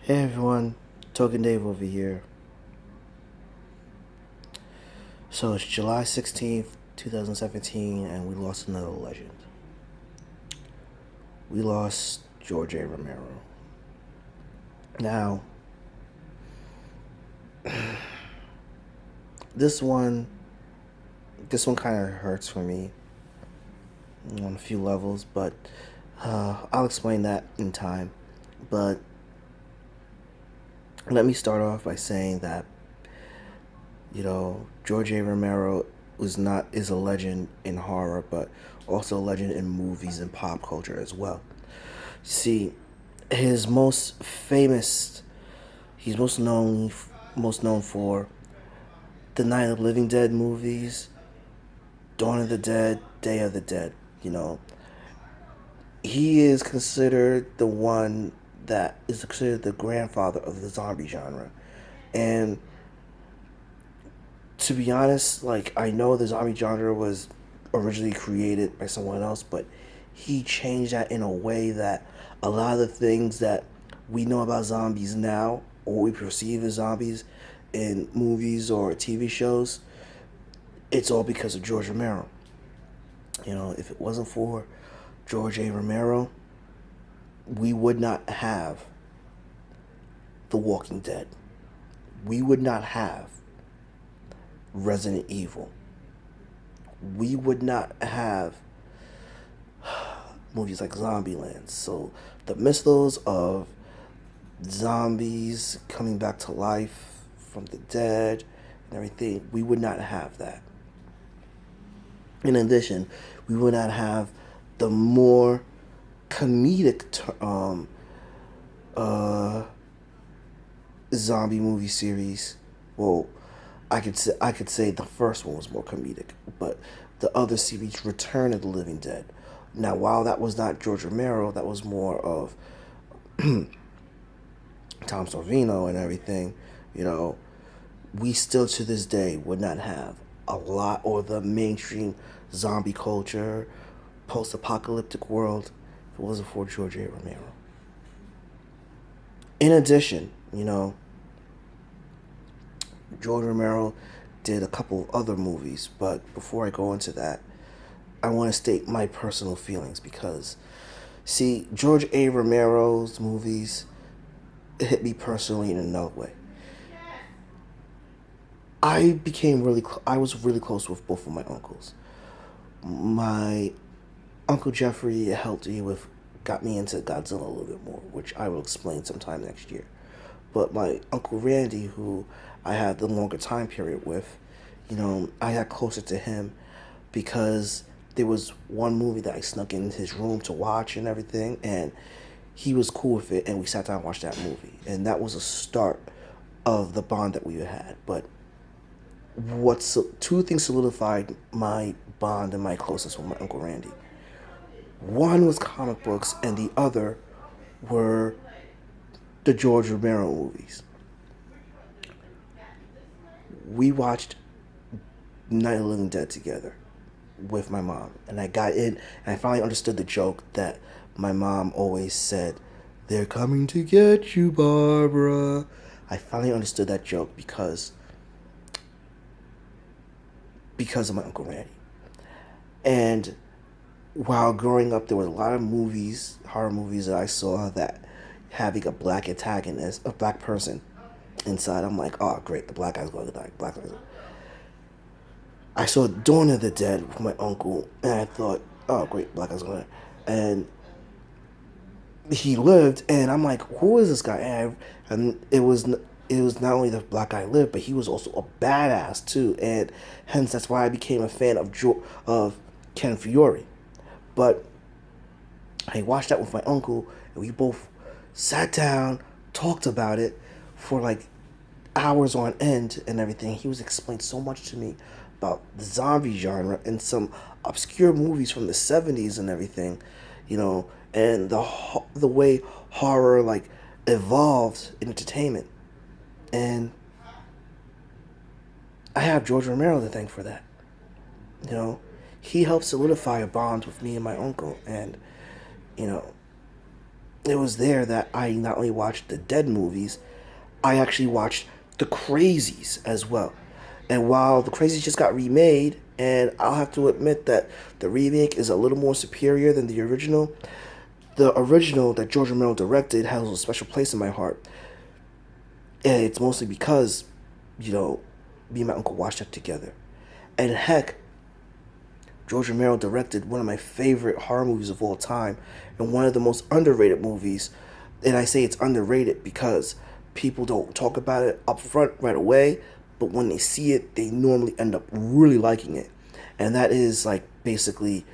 Hey everyone, Token Dave over here. So it's July 16th, 2017, and we lost another legend. We lost George A. Romero. Now, this one, this one kind of hurts for me on a few levels, but I'll explain that in time. But let me start off by saying that George A. Romero is a legend in horror, but also a legend in movies and pop culture as well. See, his most famous, he's most known for the Night of the Living Dead movies, Dawn of the Dead, Day of the Dead. You know, he is considered the one that is considered the grandfather of the zombie genre, and to be honest, like I know the zombie genre was originally created by someone else, but he changed that in a way that a lot of the things that we know about zombies now, or we perceive as zombies in movies or TV shows, it's all because of George Romero. If it wasn't for George A. Romero, we would not have The Walking Dead. We would not have Resident Evil. We would not have movies like Zombieland. So the mythos of zombies coming back to life from the dead and everything, we would not have that. In addition, we would not have the more comedic uh, zombie movie series. Well, I could say the first one was more comedic, but the other series, Return of the Living Dead. Now, while that was not George Romero, that was more of Tom Sorvino and everything. You know, we still to this day would not have a lot or the mainstream zombie culture, post-apocalyptic world if it wasn't for George A. Romero. In addition, George Romero did a couple of other movies, but before I go into that, I want to state my personal feelings because, see, George A. Romero's movies hit me personally in another way. I was really close with both of my uncles. My Uncle Jeffrey got me into Godzilla a little bit more, which I will explain sometime next year. But my Uncle Randy, who I had the longer time period with, I got closer to him because there was one movie that I snuck in his room to watch and everything, and he was cool with it, and we sat down and watched that movie. And that was a start of the bond that we had. But two things solidified my bond and my closeness with my Uncle Randy. One was comic books, and the other were the George Romero movies. We watched Night of the Living Dead together with my mom, and I got in, and I finally understood the joke that my mom always said, "They're coming to get you, Barbara." I finally understood that joke because of my Uncle Randy. And while growing up, there was a lot of movies, horror movies that I saw that having a black antagonist, a black person inside. I'm like, oh great, the black guy's going to die. Black guy's. I saw Dawn of the Dead with my uncle, and I thought, oh great, black guy's going to die. And he lived, and I'm like, who is this guy? And it was not only the black guy lived, but he was also a badass too, and hence that's why I became a fan of Ken Fiore. But I watched that with my uncle, and we both sat down, talked about it for like hours on end and everything. He was explaining so much to me about the zombie genre and some obscure movies from the '70s and everything, and the way horror like evolved in entertainment. And I have George Romero to thank for that. You know, he helped solidify a bond with me and my uncle, and you know, it was there that I not only watched the Dead movies, I actually watched the Crazies as well. And while the Crazies just got remade, and I'll have to admit that the remake is a little more superior than the original that George Romero directed has a special place in my heart. And it's mostly because, you know, me and my uncle watched that together. And heck, George Romero directed one of my favorite horror movies of all time and one of the most underrated movies. And I say it's underrated because people don't talk about it up front right away, but when they see it, they normally end up really liking it. And that is like basically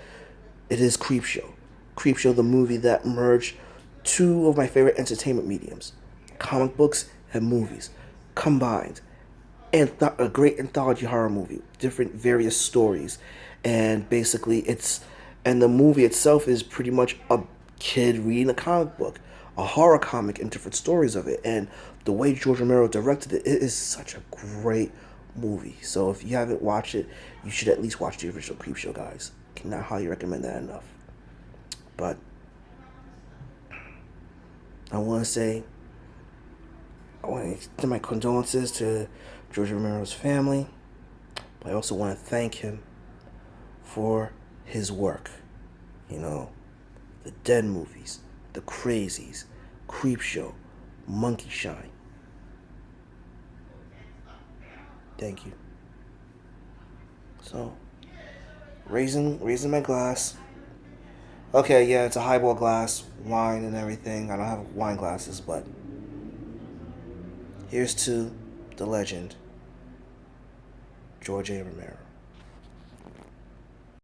it is Creepshow. Creepshow, the movie that merged two of my favorite entertainment mediums, comic books and movies, combined. And a great anthology horror movie, different various stories, and basically and the movie itself is pretty much a kid reading a comic book, a horror comic, and different stories of it. And the way George Romero directed it, it is such a great movie. So if you haven't watched it, you should at least watch the original Creepshow, guys. Cannot highly recommend that enough. But I want to say, I want to extend my condolences to George Romero's family. But I also want to thank him for his work. You know, the Dead movies, the Crazies, Creepshow, Monkey Shine. Thank you. So, raising my glass. Okay, yeah, it's a highball glass, wine and everything. I don't have wine glasses, but here's to the legend, George A. Romero.